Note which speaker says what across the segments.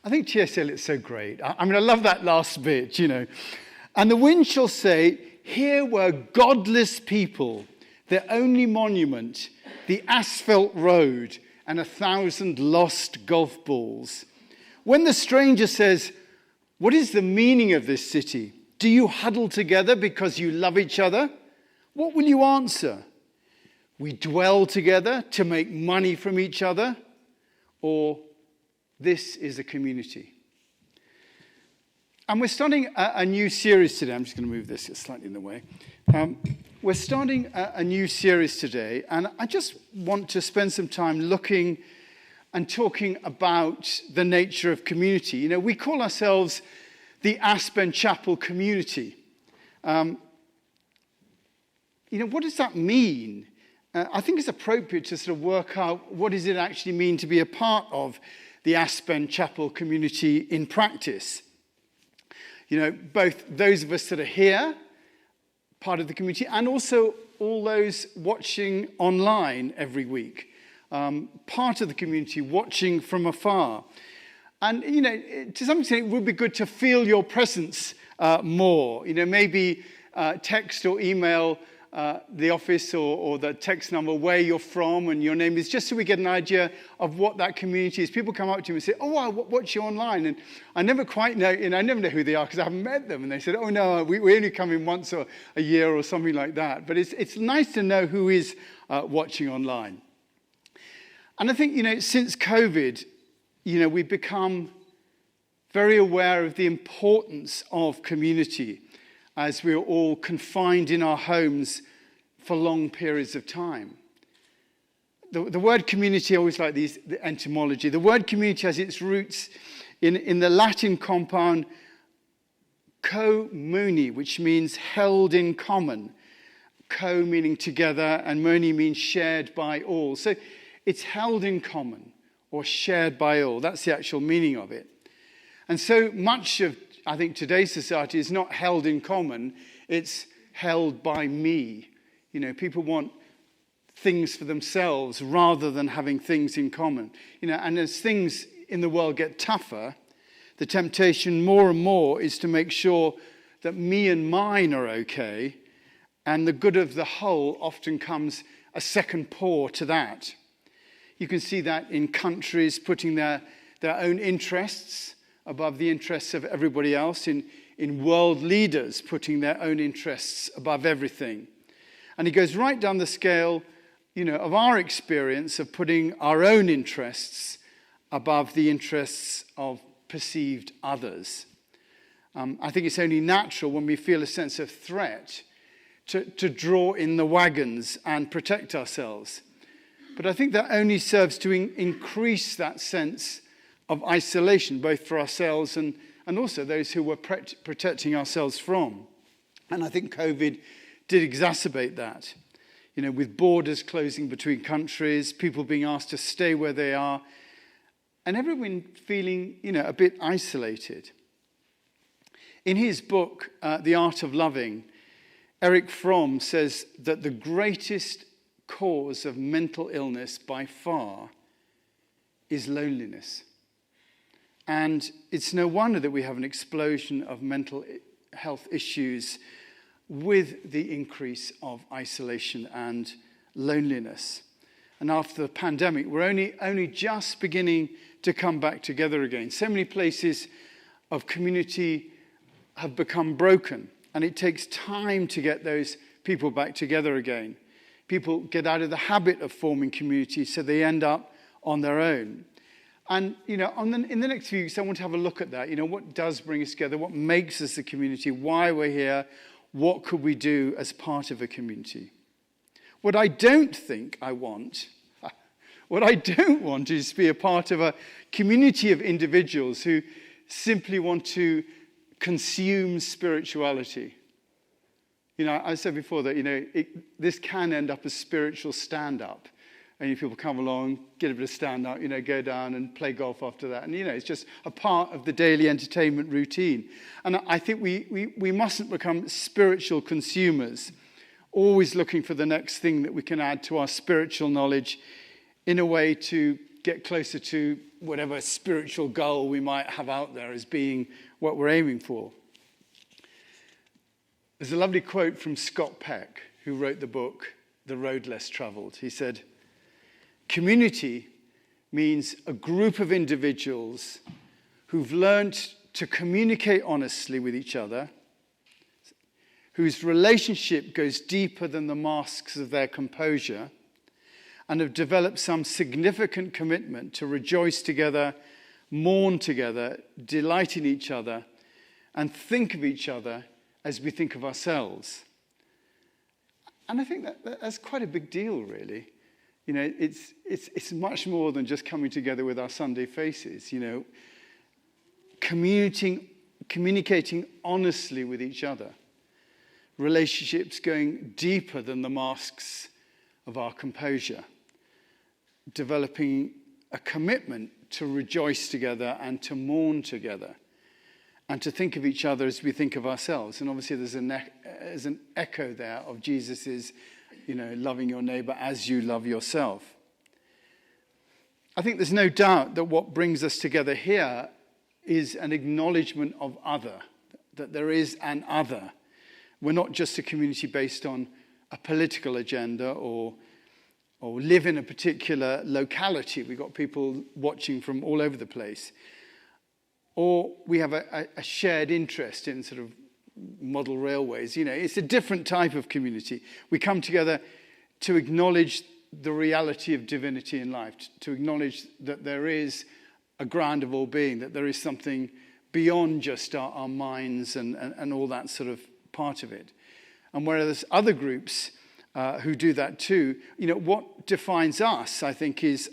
Speaker 1: I think T.S. Eliot's so great. I mean, I love that last bit, And the wind shall say, here were godless people, their only monument, the asphalt road and 1,000 lost golf balls. When the stranger says, what is the meaning of this city? Do you huddle together because you love each other? What will you answer? We dwell together to make money from each other? Or this is a community? And we're starting a new series today. I'm just going to move this, it's slightly in the way. We're starting a new series today, and I just want to spend some time looking and talking about the nature of community. We call ourselves the Aspen Chapel community. What does that mean? I think it's appropriate to sort of work out what does it actually mean to be a part of the Aspen Chapel community in practice. Both those of us that are here, part of the community, and also all those watching online every week, part of the community watching from afar. And, to some extent, it would be good to feel your presence more. Maybe text or email the office or the text number where you're from and your name is, just so we get an idea of what that community is. People come up to me and say, oh, I watch you online. And I never quite know, I never know who they are because I haven't met them. And they said, oh, no, we only come in once a year or something like that. But it's nice to know who is watching online. And I think, since COVID, we've become very aware of the importance of community as we're all confined in our homes for long periods of time. The word community, I always like the etymology. The word community has its roots in the Latin compound co-muni, which means held in common. Co meaning together, and muni means shared by all. So it's held in common or shared by all. That's the actual meaning of it. And so much of, I think, today's society is not held in common, it's held by me. People want things for themselves rather than having things in common. And as things in the world get tougher, the temptation more and more is to make sure that me and mine are okay, and the good of the whole often comes a second paw to that. You can see that in countries putting their own interests above the interests of everybody else, in world leaders putting their own interests above everything. And it goes right down the scale, of our experience of putting our own interests above the interests of perceived others. I think it's only natural when we feel a sense of threat to draw in the wagons and protect ourselves. But I think that only serves to increase that sense of isolation, both for ourselves and also those who we're protecting ourselves from. And I think COVID did exacerbate that. With borders closing between countries, people being asked to stay where they are, and everyone feeling, a bit isolated. In his book, The Art of Loving, Erich Fromm says that the greatest cause of mental illness by far is loneliness. And it's no wonder that we have an explosion of mental health issues with the increase of isolation and loneliness. And after the pandemic, we're only just beginning to come back together again. So many places of community have become broken, and it takes time to get those people back together again. People get out of the habit of forming communities, so they end up on their own. And, in the next few weeks, I want to have a look at that. What does bring us together? What makes us a community? Why we're here? What could we do as part of a community? What I don't want is to be a part of a community of individuals who simply want to consume spirituality. I said before that, this can end up as spiritual stand-up. And people come along, get a bit of stand-up, go down and play golf after that. And, it's just a part of the daily entertainment routine. And I think we mustn't become spiritual consumers, always looking for the next thing that we can add to our spiritual knowledge in a way to get closer to whatever spiritual goal we might have out there as being what we're aiming for. There's a lovely quote from Scott Peck, who wrote the book, The Road Less Traveled. He said, "Community means a group of individuals who've learned to communicate honestly with each other, whose relationship goes deeper than the masks of their composure, and have developed some significant commitment to rejoice together, mourn together, delight in each other, and think of each other as we think of ourselves." And I think that's quite a big deal, really. You know, it's much more than just coming together with our Sunday faces, you know. Communicating honestly with each other. Relationships going deeper than the masks of our composure. Developing a commitment to rejoice together and to mourn together. And to think of each other as we think of ourselves. And obviously there's an echo there of Jesus's, you know, loving your neighbor as you love yourself. I think there's no doubt that what brings us together here is an acknowledgement of other, that there is an other. We're not just a community based on a political agenda or live in a particular locality. We've got people watching from all over the place. Or we have a shared interest in sort of model railways. You know, it's a different type of community. We come together to acknowledge the reality of divinity in life, to acknowledge that there is a ground of all being, that there is something beyond just our minds and all that sort of part of it. And whereas other groups who do that too, you know, what defines us, I think, is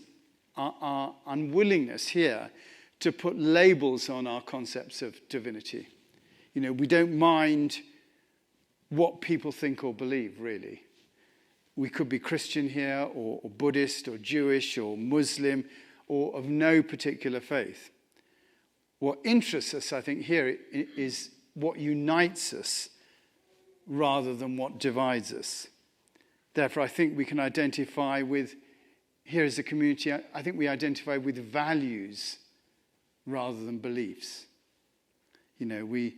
Speaker 1: our unwillingness here to put labels on our concepts of divinity. You know, we don't mind what people think or believe, really. We could be Christian here, or Buddhist, or Jewish, or Muslim, or of no particular faith. What interests us, I think, here is what unites us rather than what divides us. Therefore, I think we can identify with, here as a community, I think we identify with values rather than beliefs. You know, we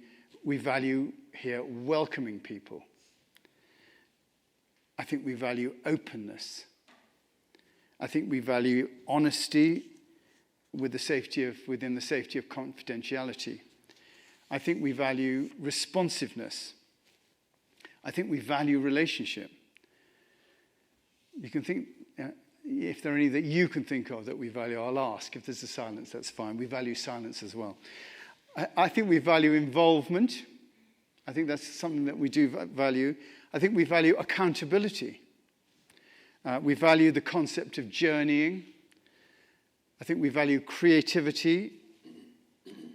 Speaker 1: value here welcoming people. I think we value openness. I think we value honesty within the safety of confidentiality. I think we value responsiveness. I think we value relationship. You can think, if there are any that you can think of that we value, I'll ask. If there's a silence, that's fine. We value silence as well. I think we value involvement. I think that's something that we do value. I think we value accountability. We value the concept of journeying. I think we value creativity.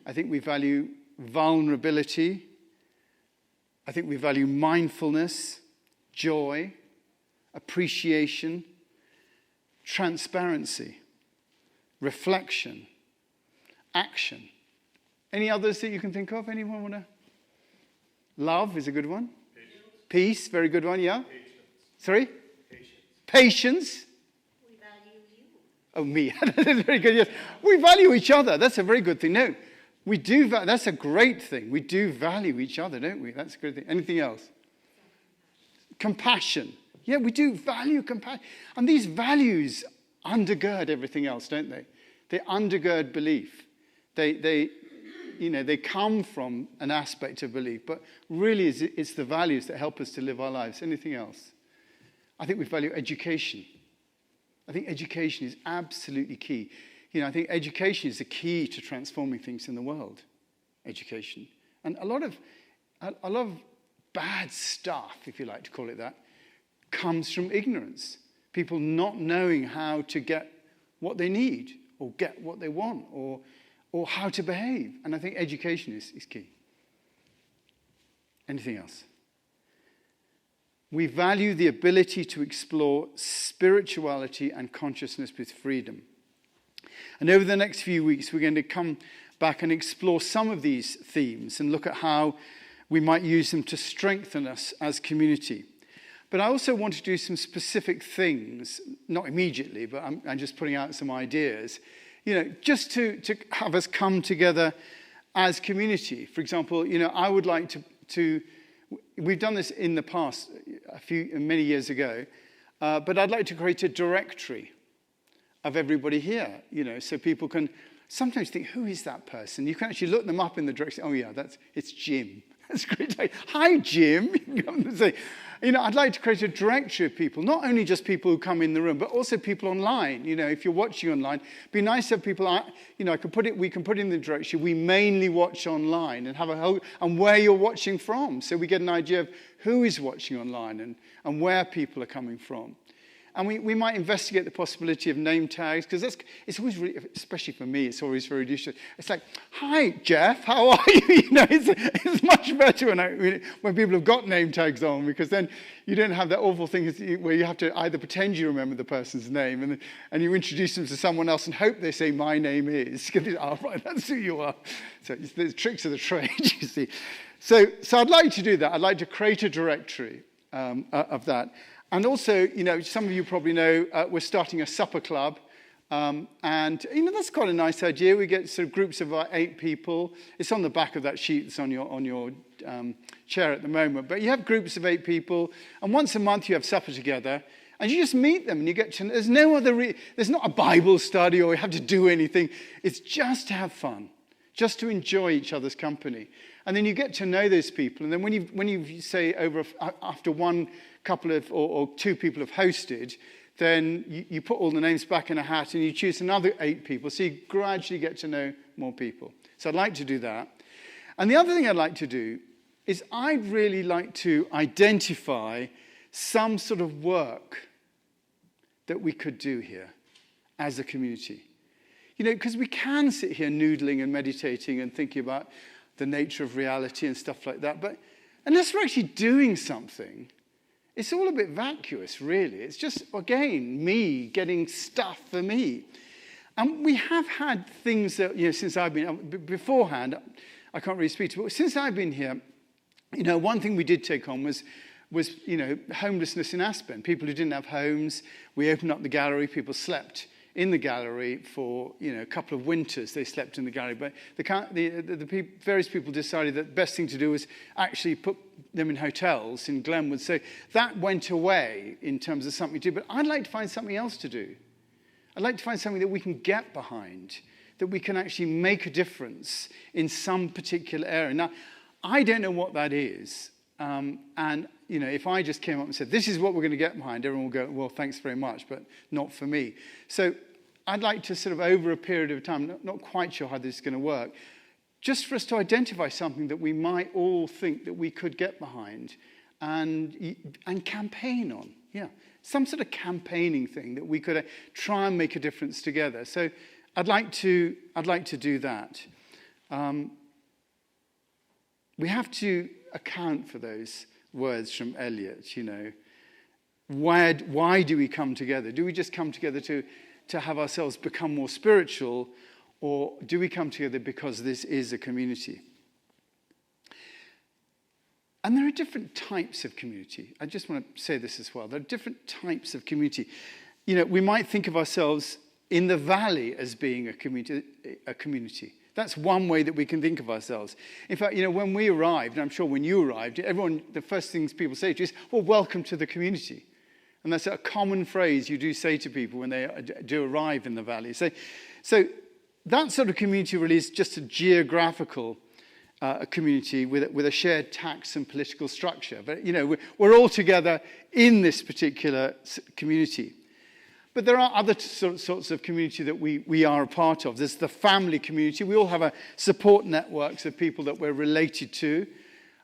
Speaker 1: I think we value vulnerability. I think we value mindfulness, joy, appreciation, transparency, reflection, action. Any others that you can think of? Anyone want to? Love is a good one. Peace, very good one, yeah?
Speaker 2: Patience.
Speaker 1: Sorry?
Speaker 2: Patience.
Speaker 1: We value you. Oh, me. That's very good, yes. We value each other. That's a very good thing. No, we do. That's a great thing. We do value each other, don't we? That's a good thing. Anything else? Compassion. Yeah, we do value compassion. And these values undergird everything else, don't they? They undergird belief. They come from an aspect of belief, but really it's the values that help us to live our lives. Anything else? I think we value education. I think education is absolutely key. You know, I think education is the key to transforming things in the world. Education. And a lot of bad stuff, if you like to call it that, comes from ignorance. People not knowing how to get what they need or get what they want or how to behave. And I think education is key. Anything else? We value the ability to explore spirituality and consciousness with freedom. And over the next few weeks, we're going to come back and explore some of these themes and look at how we might use them to strengthen us as community. But I also want to do some specific things, not immediately, but I'm just putting out some ideas, just to have us come together as community. For example, I would like to we've done this in the past, many years ago, but I'd like to create a directory of everybody here, so people can sometimes think, who is that person? You can actually look them up in the directory. Oh, yeah, it's Jim. That's great. Hi, Jim. You can come and say, I'd like to create a directory of people, not only just people who come in the room, but also people online. If you're watching online, it'd be nice to have people, we can put in the directory, we mainly watch online and have and where you're watching from. So we get an idea of who is watching online and where people are coming from. And we might investigate the possibility of name tags, because it's always really, especially for me, it's always very useful. It's like, hi, Jeff, how are you? It's much better when people have got name tags on, because then you don't have that awful thing where you have to either pretend you remember the person's name and you introduce them to someone else and hope they say, my name is. Oh, right, that's who you are. So it's the tricks of the trade, you see. So I'd like to do that. I'd like to create a directory of that. And also, some of you probably know we're starting a supper club. And that's quite a nice idea. We get sort of groups of about 8 people. It's on the back of that sheet that's on your chair at the moment. But you have groups of 8 people. And once a month you have supper together. And you just meet them and you get to know. There's no other, there's not a Bible study or you have to do anything. It's just to have fun. Just to enjoy each other's company. And then you get to know those people. And then when you say after one couple of or 2 people have hosted, then you put all the names back in a hat and you choose another 8 people. So you gradually get to know more people. So I'd like to do that. And the other thing I'd like to do is I'd really like to identify some sort of work that we could do here as a community. Because we can sit here noodling and meditating and thinking about the nature of reality and stuff like that. But unless we're actually doing something, it's all a bit vacuous, really. It's just, again, me getting stuff for me. And we have had things that, since I've been, beforehand, I can't really speak to, but since I've been here, one thing we did take on was homelessness in Aspen. People who didn't have homes. We opened up the gallery. People slept in the gallery for a couple of winters. They slept in the gallery, but various people decided that the best thing to do was actually put them in hotels in Glenwood. So that went away in terms of something to do. But I'd like to find something else to do. I'd like to find something that we can get behind, that we can actually make a difference in some particular area. Now, I don't know what that is. If I just came up and said, this is what we're going to get behind, everyone will go, well, thanks very much, but not for me. So I'd like to sort of, over a period of time, not quite sure how this is going to work, just for us to identify something that we might all think that we could get behind and campaign on. Yeah, some sort of campaigning thing that we could try and make a difference together. So I'd like to do that. We have to account for those words from Eliot, Why do we come together? Do we just come together to have ourselves become more spiritual, or do we come together because this is a community? And there are different types of community. I just want to say this as well. There are different types of community. We might think of ourselves in the valley as being a community. That's one way that we can think of ourselves. In fact, when we arrived, and I'm sure when you arrived, the first things people say to you is, well, welcome to the community. And that's a common phrase you do say to people when they do arrive in the valley. So that sort of community really is just a geographical community with a shared tax and political structure. But, we're all together in this particular community. But there are other sorts of community that we are a part of. There's the family community. We all have support networks of people that we're related to.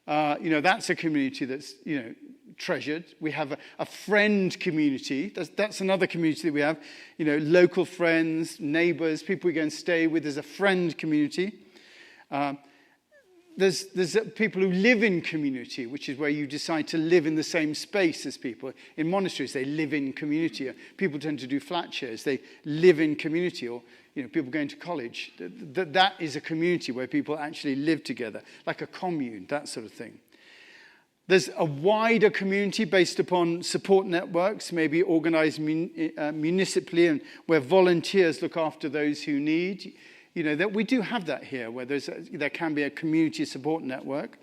Speaker 1: That's a community that's, treasured. We have a friend community. That's another community that we have. Local friends, neighbors, people we go and stay with. There's a friend community. There's people who live in community, which is where you decide to live in the same space as people. In monasteries, they live in community. People tend to do flat shares. They live in community, or people going to college. That is a community where people actually live together, like a commune, that sort of thing. There's a wider community based upon support networks, maybe organized municipally, and where volunteers look after those who need. That we do have that here, where there can be a community support network.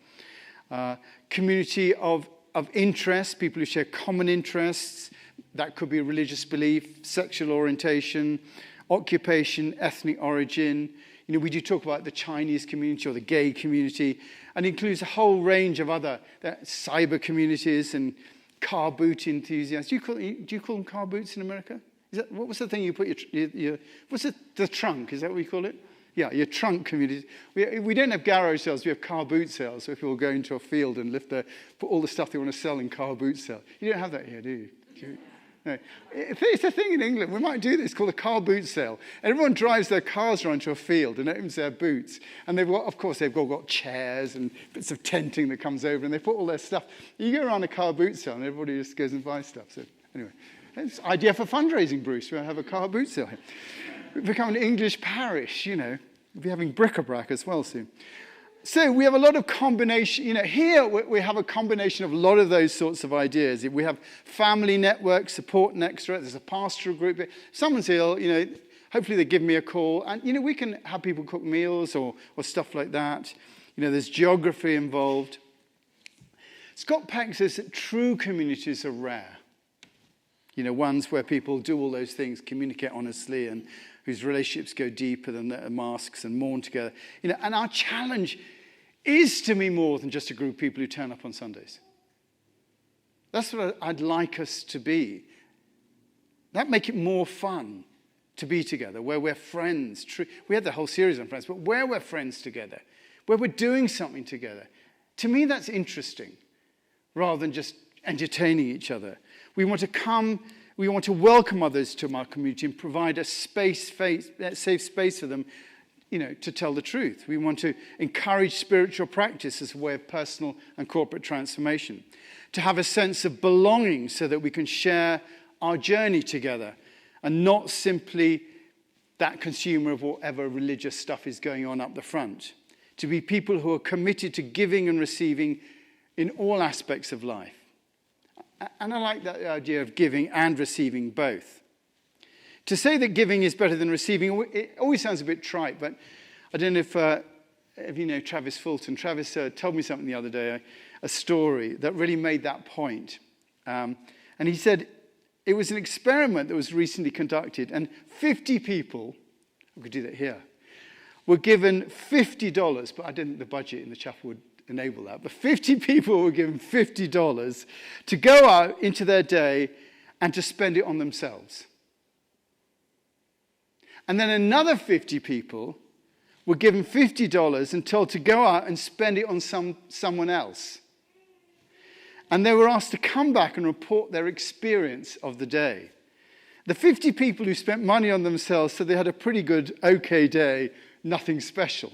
Speaker 1: Community of interest, people who share common interests. That could be religious belief, sexual orientation, occupation, ethnic origin. We do talk about the Chinese community or the gay community, and includes a whole range of other cyber communities and car boot enthusiasts. Do you call them car boots in America? What was the thing you put your what's it, the trunk? Is that what you call it? Yeah, your trunk community. We don't have garage sales, we have car boot sales. So if people go into a field and put all the stuff they want to sell in car boot sale. You don't have that here, do you? No. It's a thing in England. We might do this, called a car boot sale. And everyone drives their cars around to a field and opens their boots. And they've all got chairs and bits of tenting that comes over, and they put all their stuff. You go around a car boot sale and everybody just goes and buys stuff. So anyway, it's an idea for fundraising, Bruce. We'll have a car boot sale here. We've become an English parish, We'll be having bric-a-brac as well soon. So we have a lot of combination, here we have a combination of a lot of those sorts of ideas. We have family networks, support next to it. There's a pastoral group. Someone's ill, hopefully they give me a call. And, we can have people cook meals or stuff like that. There's geography involved. Scott Peck says that true communities are rare. Ones where people do all those things, communicate honestly, and whose relationships go deeper than the masks and mourn together. And our challenge is to be more than just a group of people who turn up on Sundays. That's what I'd like us to be. That'd make it more fun to be together, where we're friends. We had the whole series on friends, but where we're friends together, where we're doing something together. To me, that's interesting, rather than just entertaining each other. We want to welcome others to our community and provide a safe space for them, to tell the truth. We want to encourage spiritual practice as a way of personal and corporate transformation. To have a sense of belonging so that we can share our journey together and not simply that consumer of whatever religious stuff is going on up the front. To be people who are committed to giving and receiving in all aspects of life. And I like that idea of giving and receiving both. To say that giving is better than receiving, it always sounds a bit trite, but I don't know if you know Travis Fulton. Travis told me something the other day, a story that really made that point. And he said it was an experiment that was recently conducted, and 50 people, we could do that here, were given $50, but I didn't think the budget in the chapel would enable that. But 50 people were given $50 to go out into their day and to spend it on themselves. And then another 50 people were given $50 and told to go out and spend it on someone else. And they were asked to come back and report their experience of the day. The 50 people who spent money on themselves said they had a pretty good, okay day, nothing special.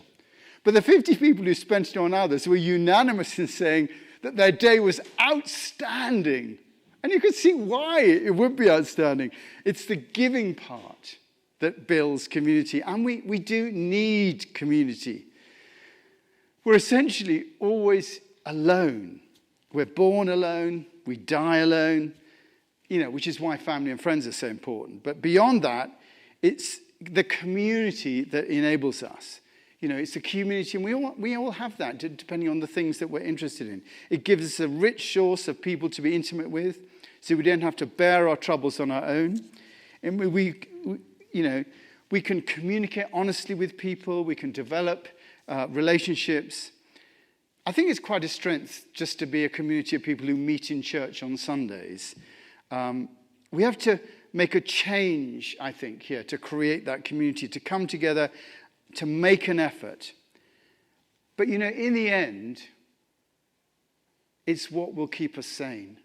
Speaker 1: But the 50 people who spent it on others were unanimous in saying that their day was outstanding. And you could see why it would be outstanding. It's the giving part that builds community. And we do need community. We're essentially always alone. We're born alone. We die alone. Which is why family and friends are so important. But beyond that, it's the community that enables us. It's the community, and we all have that, depending on the things that we're interested in. It gives us a rich source of people to be intimate with, so we don't have to bear our troubles on our own. And we can communicate honestly with people. We can develop relationships. I think it's quite a strength just to be a community of people who meet in church on Sundays. We have to make a change, I think, here to create that community, to come together, to make an effort. But, in the end, it's what will keep us sane.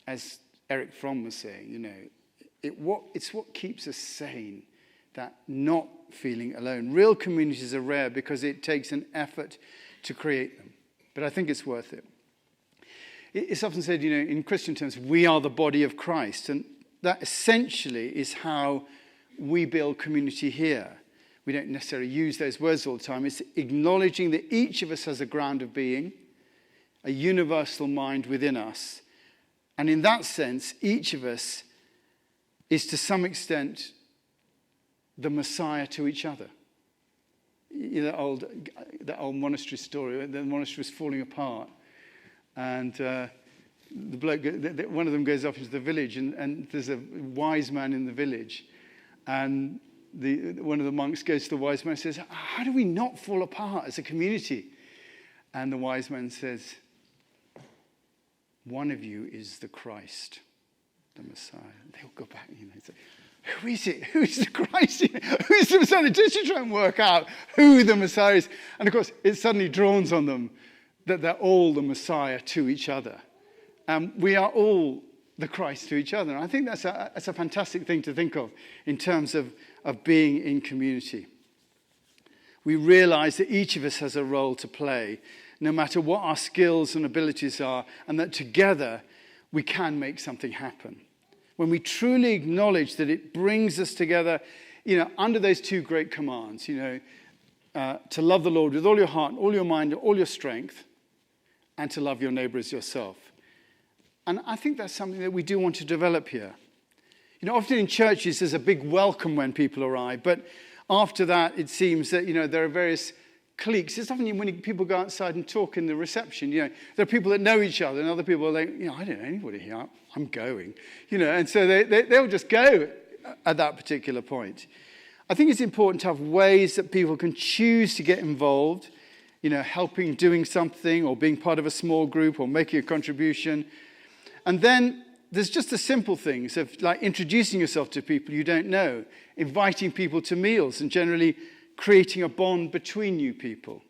Speaker 1: As Eric Fromm was saying, it's what keeps us sane, that not feeling alone. Real communities are rare because it takes an effort to create them. But I think it's worth it. It's often said, in Christian terms, we are the body of Christ. And that essentially is how we build community here. We don't necessarily use those words all the time. It's acknowledging that each of us has a ground of being, a universal mind within us. And in that sense, each of us is to some extent the Messiah to each other. You know, that old monastery story, the monastery was falling apart. And the bloke, one of them goes off into the village, and there's a wise man in the village. And one of the monks goes to the wise man and says, how do we not fall apart as a community? And the wise man says, one of you is the Christ, the Messiah. They all go back, say, who is it? Who's the Christ? Who's the Messiah? Just to try and work out who the Messiah is. And of course, it suddenly dawns on them that they're all the Messiah to each other. We are all the Christ to each other. And I think that's a fantastic thing to think of in terms of being in community. We realize that each of us has a role to play, no matter what our skills and abilities are, and that together we can make something happen. When we truly acknowledge that it brings us together, under those two great commands, to love the Lord with all your heart, all your mind, all your strength, and to love your neighbor as yourself. And I think that's something that we do want to develop here. Often in churches there's a big welcome when people arrive, but after that it seems that, there are various cliques. It's often when people go outside and talk in the reception, there are people that know each other and other people are like, I don't know anybody here, I'm going. And so they'll just go at that particular point. I think it's important to have ways that people can choose to get involved, helping, doing something, or being part of a small group, or making a contribution. And then there's just the simple things of like introducing yourself to people you don't know, inviting people to meals, and generally creating a bond between you people.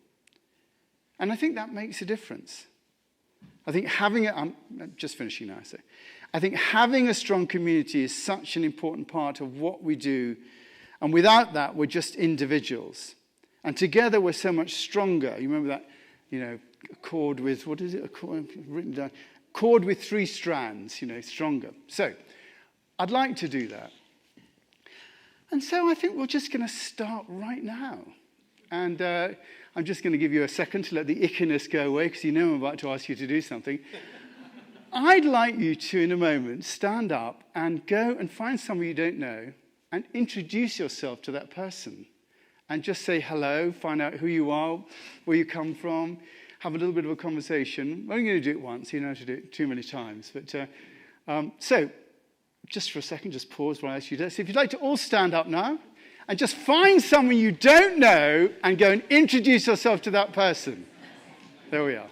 Speaker 1: And I think that makes a difference. I think I'm just finishing now, so. I think having a strong community is such an important part of what we do. And without that, we're just individuals. And together, we're so much stronger. You remember that, a cord with, what is it? A cord, written down. Cord with 3 strands, stronger. So, I'd like to do that. And so I think we're just going to start right now. And I'm just going to give you a second to let the ickiness go away, because I'm about to ask you to do something. I'd like you to, in a moment, stand up and go and find someone you don't know and introduce yourself to that person. And just say hello, find out who you are, where you come from, have a little bit of a conversation. We're only going to do it once, you don't have to do it too many times. But so, just for a second, just pause while I ask you this. If you'd like to all stand up now and just find someone you don't know and go and introduce yourself to that person. There we are.